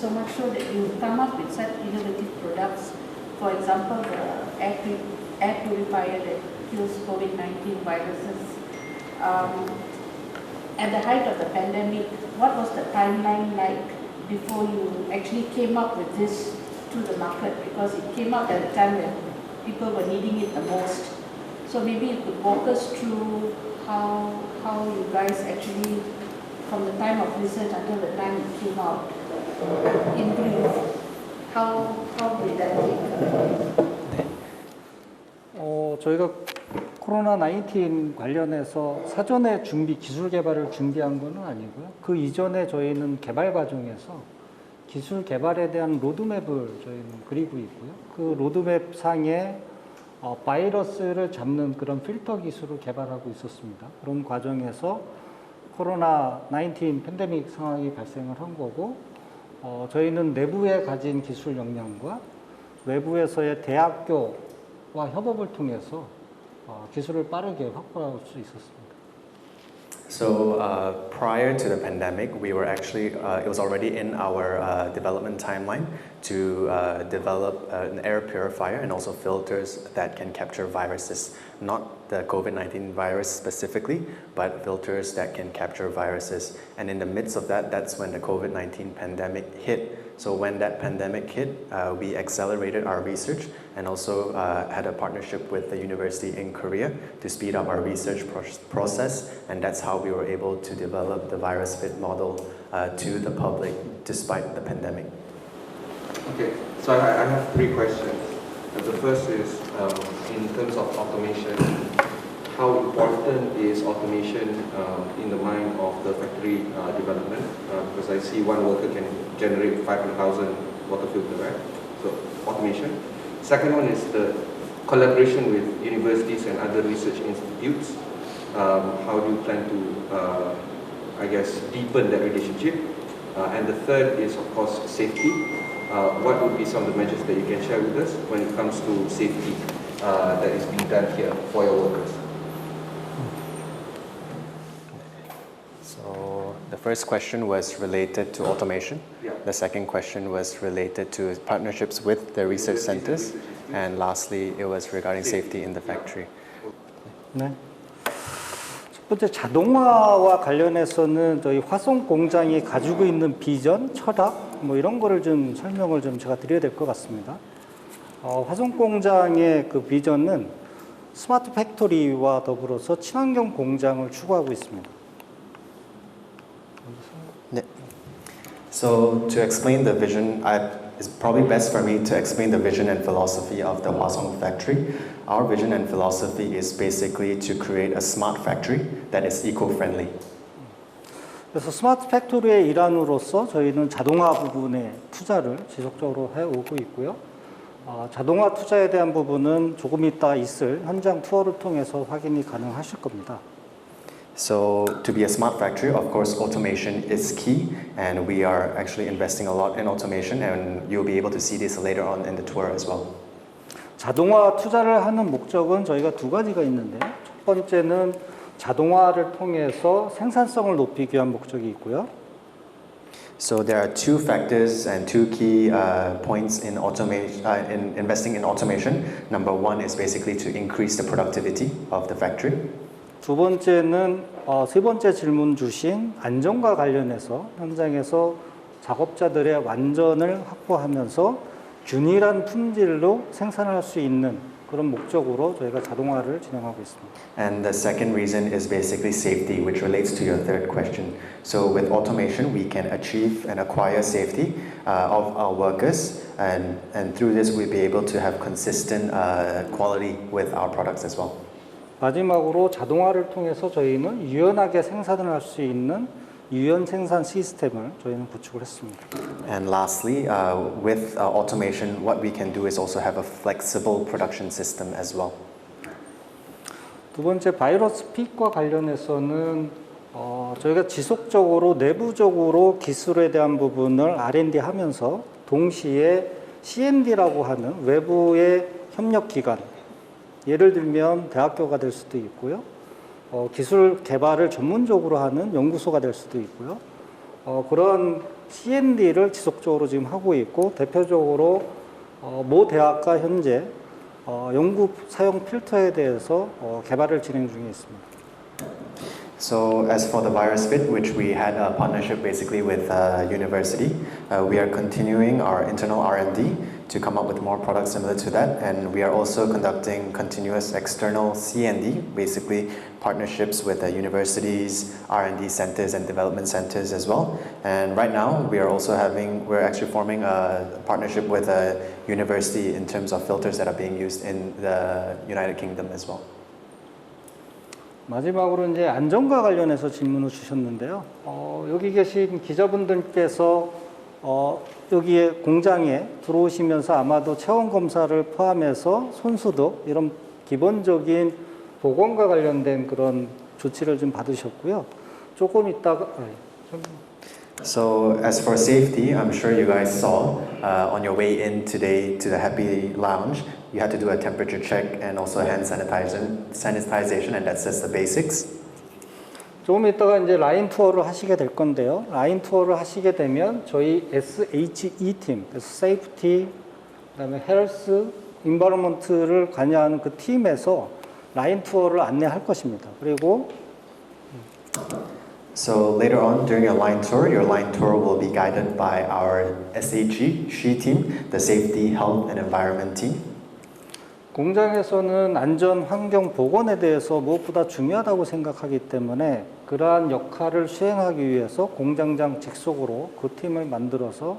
so much so that you come up with such innovative products. For example, the air purifier that kills COVID-19 viruses. At the height of the pandemic, what was the timeline like before you actually came up with this to the market? Because it came up at a time when people were needing it the most. So maybe you could walk us through how you guys actually, from the time of research until the time it came out, in brief, how did that take? 저희가 코로나 19 관련해서 사전에 기술 개발을 준비한 것은 아니고요. 그 이전에 저희는 개발 과정에서 기술 개발에 대한 로드맵을 저희는 그리고 있고요. 그 로드맵 상에 바이러스를 잡는 그런 필터 기술을 개발하고 있었습니다. 그런 과정에서 코로나 19 팬데믹 상황이 발생을 한 거고, 저희는 내부에 가진 기술 역량과 외부에서의 대학교와 협업을 통해서 기술을 빠르게 확보할 수 있었습니다. So prior to the pandemic, we were actually, it was already in our development timeline to develop an air purifier and also filters that can capture viruses. Not the COVID-19 virus specifically, but filters that can capture viruses. And in the midst of that, that's when the COVID-19 pandemic hit. So when that pandemic hit, we accelerated our research and also had a partnership with the university in Korea to speed up our research process, and that's how we were able to develop the virus fit model to the public despite the pandemic. Okay, so I have three questions. The first is, in terms of automation, how important is automation in the mind of the factory development? Because I see one worker can generate 500,000 water filters, right? So automation. Second one is the collaboration with universities and other research institutes. How do you plan to, I guess, deepen that relationship? And the third is, of course, safety. What would be some of the measures that you can share with us when it comes to safety that is being done here for your workers? So the first question was related to automation. Yeah. The second question was related to partnerships with the research centers. And lastly, it was regarding safety in the factory. 네. 첫 번째 자동화와 관련해서는 저희 화성 공장이 가지고 있는 비전, 철학 뭐 이런 거를 좀 설명을 좀 제가 드려야 될 것 같습니다. 화성 공장의 그 비전은 스마트 팩토리와 더불어서 친환경 공장을 추구하고 있습니다. 네. So to explain the vision, it's probably best for me to explain the vision and philosophy of the Hwasong factory. Our vision and philosophy is basically to create a smart factory that is eco-friendly. 그래서 스마트 팩토리의 일환으로서 저희는 자동화 부분에 투자를 지속적으로 해오고 있고요. 자동화 투자에 대한 부분은 조금 이따 있을 현장 투어를 통해서 확인이 가능하실 겁니다. So to be a smart factory, of course, automation is key, and we are actually investing a lot in automation, and you'll be able to see this later on in the tour as well. 자동화 투자를 하는 목적은 저희가 두 가지가 있는데요. 첫 번째는 자동화를 통해서 생산성을 높이기 위한 목적이 있고요. So there are two factors and two key points in automation, in investing in automation. Number one is basically to increase the productivity of the factory. 두 번째는 세 번째 질문 주신 안전과 관련해서 현장에서 작업자들의 완전을 확보하면서 균일한 품질로 생산할 수 있는 그런 목적으로 저희가 자동화를 진행하고 있습니다. And the second reason is basically safety, which relates to your third question. So with automation, we can achieve and acquire safety of our workers, and through this, we'll be able to have consistent quality with our products as well. 마지막으로 자동화를 통해서 저희는 유연하게 생산을 할 수 있는 유연 생산 시스템을 저희는 구축을 했습니다. And lastly, with automation, what we can do is also have a flexible production system as well. 두 번째 바이러스 핏과 관련해서는 저희가 지속적으로 내부적으로 기술에 대한 부분을 R&D 하면서 동시에 CMD라고 하는 외부의 협력기관, 예를 들면 대학교가 될 수도 있고요. 기술 개발을 전문적으로 하는 연구소가 될 수도 있고요. 그런 C&D를 지속적으로 지금 하고 있고 대표적으로 모 대학과 현재 연구 사용 필터에 대해서 개발을 진행 중에 있습니다. So as for the virus fit, which we had a partnership basically with university, we are continuing our internal R&D to come up with more products similar to that, and we are also conducting continuous external C&D, basically partnerships with universities, R&D centers, and development centers as well. And right now, we're actually forming a partnership with a university in terms of filters that are being used in the United Kingdom as well. 마지막으로 이제 안전과 관련해서 질문을 주셨는데요. 여기 계신 기자분들께서 여기에 공장에 들어오시면서 아마도 체온 검사를 포함해서 손소독 이런 기본적인 보건과 관련된 그런 조치를 좀 받으셨고요. 조금 있다가 So as for safety, I'm sure you guys saw on your way in today to the Happy Lounge, you had to do a temperature check and also hand sanitization, and that's just the basics. 조금 있다가 이제 라인 투어를 하시게 될 건데요. 라인 투어를 하시게 되면 저희 SHE 팀, 세이프티, 그다음에 헬스, 인바이러먼트를 관여하는 그 팀에서 라인 투어를 안내할 것입니다. 그리고 So later on during your line tour will be guided by our SHE team, the Safety, Health and Environment team. 공장에서는 안전, 환경, 보건에 대해서 무엇보다 중요하다고 생각하기 때문에 그러한 역할을 수행하기 위해서 공장장 직속으로 그 팀을 만들어서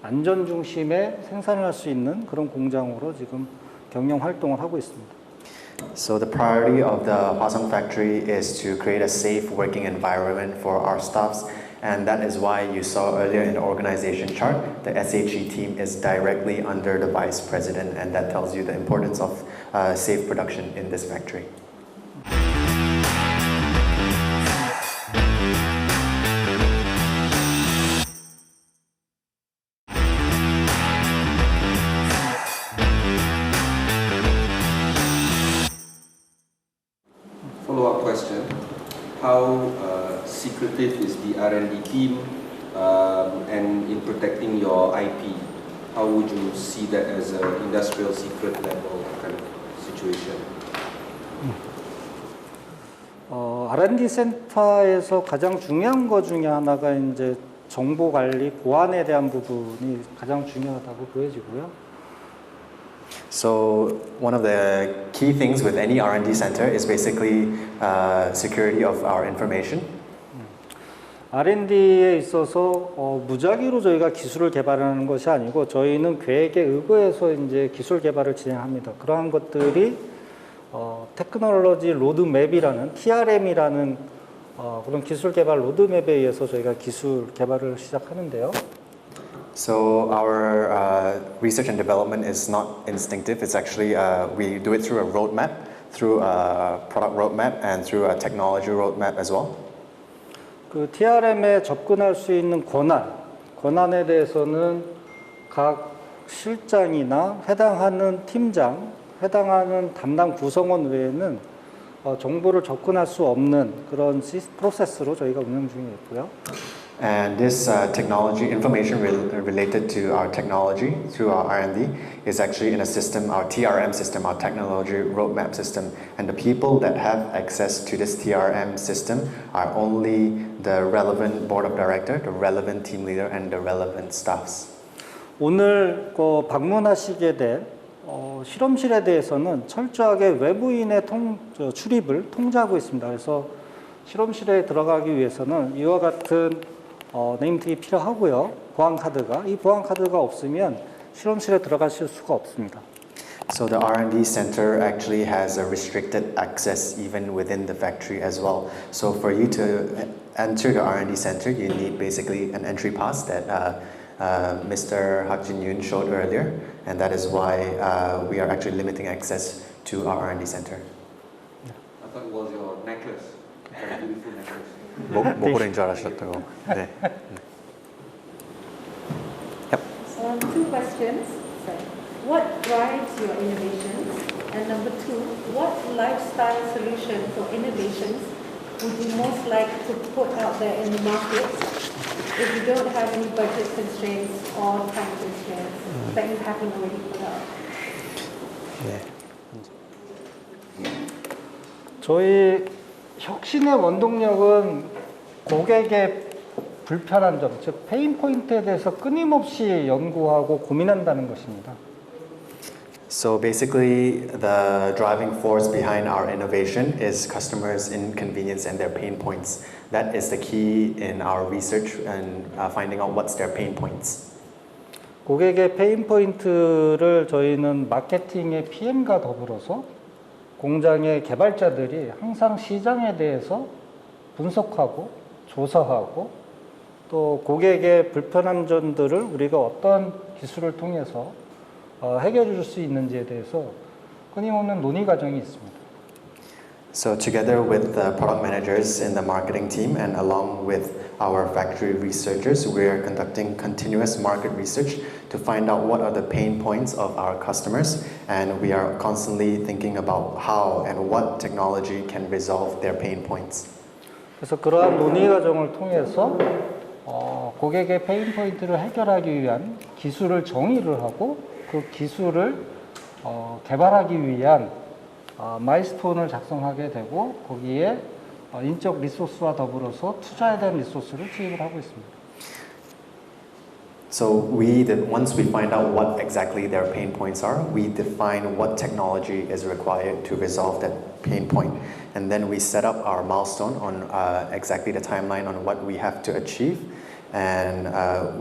안전 중심의 생산을 할 수 있는 그런 공장으로 지금 경영 활동을 하고 있습니다. So the priority of the Hwasong factory is to create a safe working environment for our staffs, and that is why you saw earlier in the organization chart, the SHE team is directly under the vice president, and that tells you the importance of safe production in this factory. Follow-up question. How secretive is the R&D team and in protecting your IP? How would you see that as an industrial secret level kind of situation? R&D 센터에서 가장 중요한 것 중에 하나가 이제 정보 관리, 보안에 대한 부분이 가장 중요하다고 보여지고요. So one of the key things with any R&D center is basically security of our information. R&D에 있어서 무작위로 저희가 기술을 개발하는 것이 아니고 저희는 계획에 의거해서 이제 기술 개발을 진행합니다. 그러한 것들이 테크놀로지 로드맵이라는 TRM이라는 그런 기술 개발 로드맵에 의해서 저희가 기술 개발을 시작하는데요. So our research and development is not instinctive. It's actually we do it through a roadmap, through a product roadmap, and through a technology roadmap as well. 그 TRM에 접근할 수 있는 권한에 대해서는 각 실장이나 해당하는 팀장, 해당하는 담당 구성원 외에는 정보를 접근할 수 없는 그런 프로세스로 저희가 운영 중에 있고요. And this technology information related to our technology through our R&D is actually in a system, our TRM system, our technology roadmap system. And the people that have access to this TRM system are only the relevant board of director, the relevant team leader, and the relevant staffs. 오늘 방문하시게 될 실험실에 대해서는 철저하게 외부인의 출입을 통제하고 있습니다. 그래서 실험실에 들어가기 위해서는 이와 같은 네임택이 필요하고요. 보안 카드가. 이 보안 카드가 없으면 실험실에 들어가실 수가 없습니다. So the R&D center actually has a restricted access even within the factory as well. So for you to enter the R&D center, you need basically an entry pass that Mr. Hak Jin Yoon showed earlier, and that is why we are actually limiting access to our R&D center. I thought it was your necklace. A beautiful necklace. 목걸이인 줄 알았었다고. 네. Yep. So two questions. What drives your innovations? And number two, what lifestyle solutions or innovations would you most like to put out there in the market if you don't have any budget constraints or time constraints that you haven't already put out? 저희 혁신의 원동력은 고객의 불편한 점, 즉 페인 포인트에 대해서 끊임없이 연구하고 고민한다는 것입니다. So basically, the driving force behind our innovation is customers' inconvenience and their pain points. That is the key in our research and finding out what's their pain points. 고객의 페인 포인트를 저희는 마케팅의 PM과 더불어서 공장의 개발자들이 항상 시장에 대해서 분석하고 조사하고 또 고객의 불편한 점들을 우리가 어떤 기술을 통해서 해결해 줄 수 있는지에 대해서 끊임없는 논의 과정이 있습니다. So together with the product managers in the marketing team and along with our factory researchers, we are conducting continuous market research to find out what are the pain points of our customers, and we are constantly thinking about how and what technology can resolve their pain points. 그래서 그러한 논의 과정을 통해서 고객의 페인 포인트를 해결하기 위한 기술을 정의를 하고 그 기술을 개발하기 위한 마일스톤을 작성하게 되고 거기에 인적 리소스와 더불어서 투자에 대한 리소스를 투입을 하고 있습니다. So once we find out what exactly their pain points are, we define what technology is required to resolve that pain point, and then we set up our milestone on exactly the timeline on what we have to achieve, and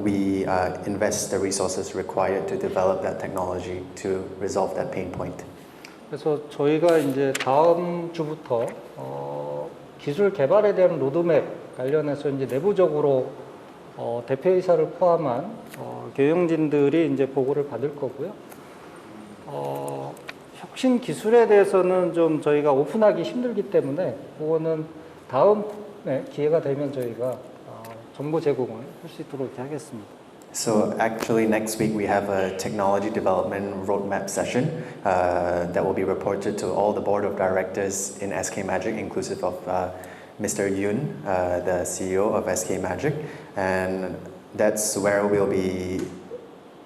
we invest the resources required to develop that technology to resolve that pain point. 그래서 저희가 이제 다음 주부터 기술 개발에 대한 로드맵 관련해서 이제 내부적으로 대표이사를 포함한 경영진들이 이제 보고를 받을 거고요. 혁신 기술에 대해서는 좀 저희가 오픈하기 힘들기 때문에 그거는 다음에 기회가 되면 저희가 정보 제공을 할 수 있도록 이렇게 하겠습니다. So actually next week we have a technology development roadmap session that will be reported to all the board of directors in SK Magic, inclusive of Mr. Yoon, the CEO of SK Magic, and that's where we'll be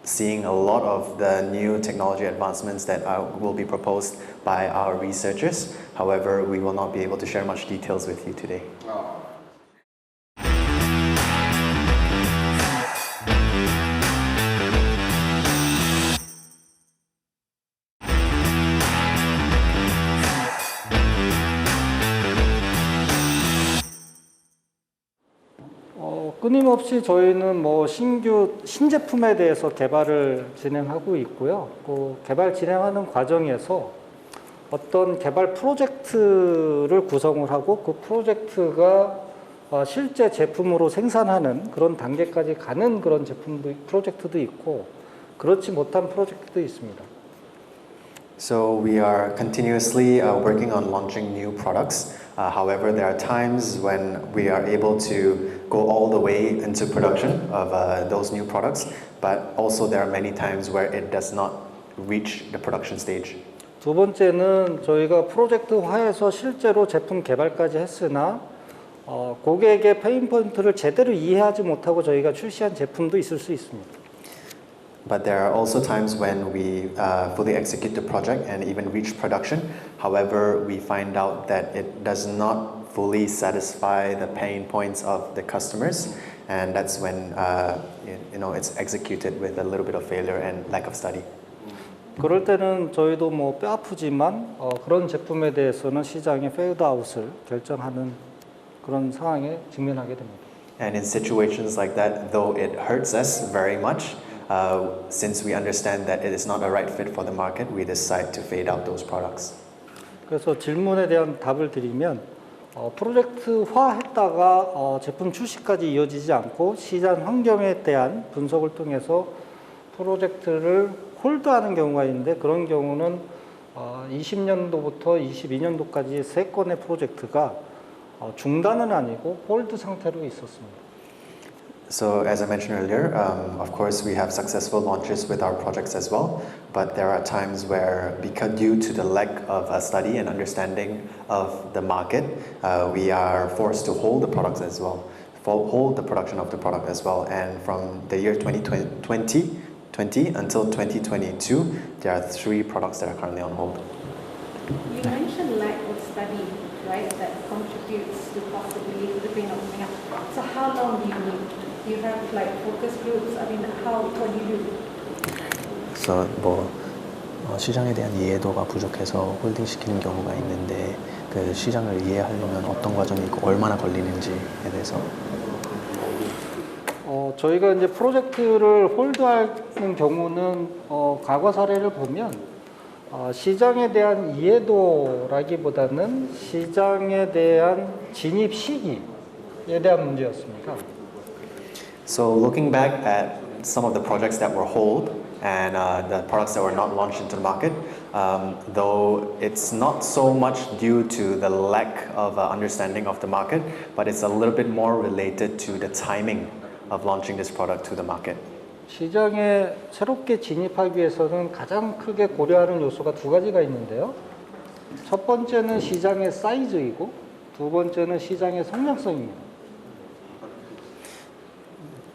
seeing a lot of the new technology advancements that will be proposed by our researchers. However, we will not be able to share much details with you today. 끊임없이 저희는 뭐 신제품에 대해서 개발을 진행하고 있고요. 그 개발 진행하는 과정에서 어떤 개발 프로젝트를 구성을 하고 그 프로젝트가 실제 제품으로 생산하는 그런 단계까지 가는 그런 프로젝트도 있고 그렇지 못한 프로젝트도 있습니다. So we are continuously working on launching new products. However, there are times when we are able to go all the way into production of those new products, but also there are many times where it does not reach the production stage. 두 번째는 저희가 프로젝트화해서 실제로 제품 개발까지 했으나 고객의 페인 포인트를 제대로 이해하지 못하고 저희가 출시한 제품도 있을 수 있습니다. But there are also times when we fully execute the project and even reach production. However, we find out that it does not fully satisfy the pain points of the customers, and that's when it's executed with a little bit of failure and lack of study. 그럴 때는 저희도 뭐 뼈 아프지만 그런 제품에 대해서는 시장의 페이드아웃을 결정하는 그런 상황에 직면하게 됩니다. And in situations like that, though it hurts us very much, since we understand that it is not a right fit for the market, we decide to fade out those products. 그래서 질문에 대한 답을 드리면 프로젝트화했다가 제품 출시까지 이어지지 않고 시장 환경에 대한 분석을 통해서 프로젝트를 홀드하는 경우가 있는데 그런 경우는 20년도부터 22년도까지 3건의 프로젝트가 중단은 아니고 홀드 상태로 있었습니다. So as I mentioned earlier, of course we have successful launches with our projects as well, but there are times where because due to the lack of study and understanding of the market, we are forced to hold the products as well. hold the production of the product as well. And from the year 2020 until 2022, there are 3 products that are currently on hold. You mentioned lack of study, right, that contributes to possibly flipping of coming up. So how long do you need? Do you have like focus groups? I mean, what do you do? 그래서 시장에 대한 이해도가 부족해서 홀딩 시키는 경우가 있는데 그 시장을 이해하려면 어떤 과정이 있고 얼마나 걸리는지에 대해서 저희가 이제 프로젝트를 홀드하는 경우는 과거 사례를 보면 시장에 대한 이해도라기보다는 시장에 대한 진입 시기에 대한 문제였습니다. So looking back at some of the projects that were hold and the products that were not launched into the market, though it's not so much due to the lack of understanding of the market, but it's a little bit more related to the timing of launching this product to the market. 시장에 새롭게 진입하기 위해서는 가장 크게 고려하는 요소가 2가지가 있는데요. 첫 번째는 시장의 사이즈이고 두 번째는 시장의 성장성입니다.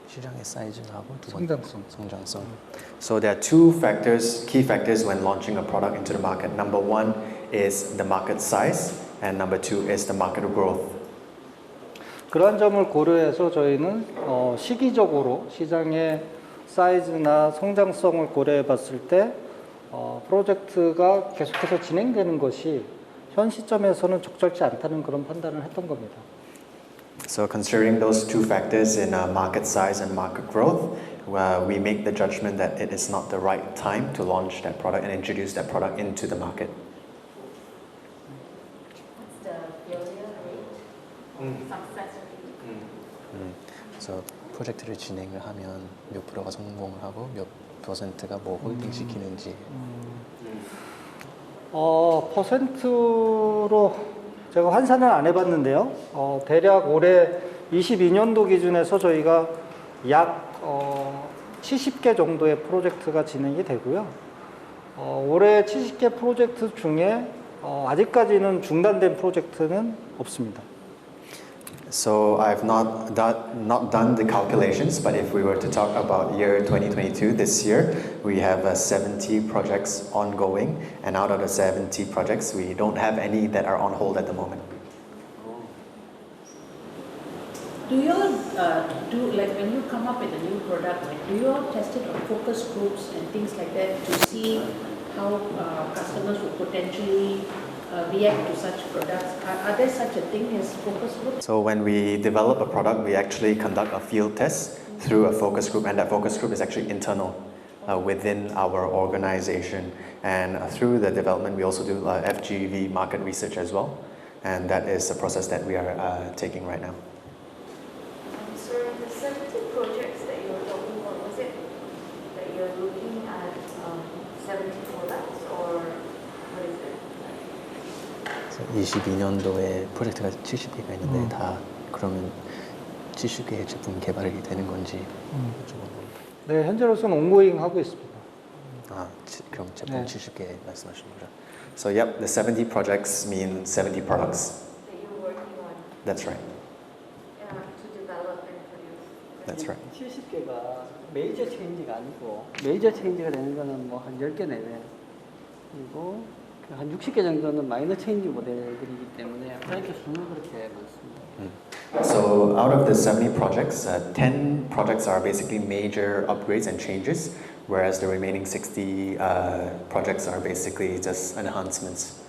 시장의 사이즈하고 두 번째 성장성. So there are 2 factors, key factors when launching a product into the market. Number 1 is the market size and number 2 is the market growth. 그러한 점을 고려해서 저희는 시기적으로 시장의 사이즈나 성장성을 고려해 봤을 때 프로젝트가 계속해서 진행되는 것이 현 시점에서는 적절치 않다는 그런 판단을 했던 겁니다. So considering those 2 factors in market size and market growth, we make the judgment that it is not the right time to launch that product and introduce that product into the market. What's the failure rate? Success rate? 그래서 프로젝트를 진행을 하면 몇 프로가 성공을 하고 몇 퍼센트가 홀딩 시키는지. 퍼센트로 제가 환산을 안 해봤는데요. 대략 올해 22년도 기준에서 저희가 약 70개 정도의 프로젝트가 진행이 되고요. 올해 70개 프로젝트 중에 아직까지는 중단된 프로젝트는 없습니다. So I've not done the calculations, but if we were to talk about year 2022, this year, we have 70 projects ongoing, and out of the 70 projects, we don't have any that are on hold at the moment. Do you all do, like when you come up with a new product, like, do you all test it on focus groups and things like that to see how customers would potentially react to such products? Are there such a thing as focus groups? So when we develop a product, we actually conduct a field test through a focus group, and that focus group is actually internal within our organization. And through the development, we also do FGV market research as well, and that is a process that we are taking right now. So the 70 projects that you were talking about, was it that you're looking at 70 products or what is it? 22년도에 프로젝트가 70개가 있는데 다 그러면 70개의 제품 개발이 되는 건지 여쭤보는 겁니다. 네, 현재로서는 ongoing 하고 있습니다. 그럼 제품 네. 70개 말씀하시는 거죠? So yep, the 70 projects mean 70 products. That you're working on That's right. to develop and produce? That's right. 70개가 메이저 체인지가 아니고 메이저 체인지가 되는 거는 뭐 한 10개 내외 그리고 한 60개 정도는 마이너 체인지 모델들이기 때문에 프로젝트 수는 그렇게 많습니다. So out of the 70 projects, 10 projects are basically major upgrades and changes, whereas the remaining 60 projects are basically just enhancements.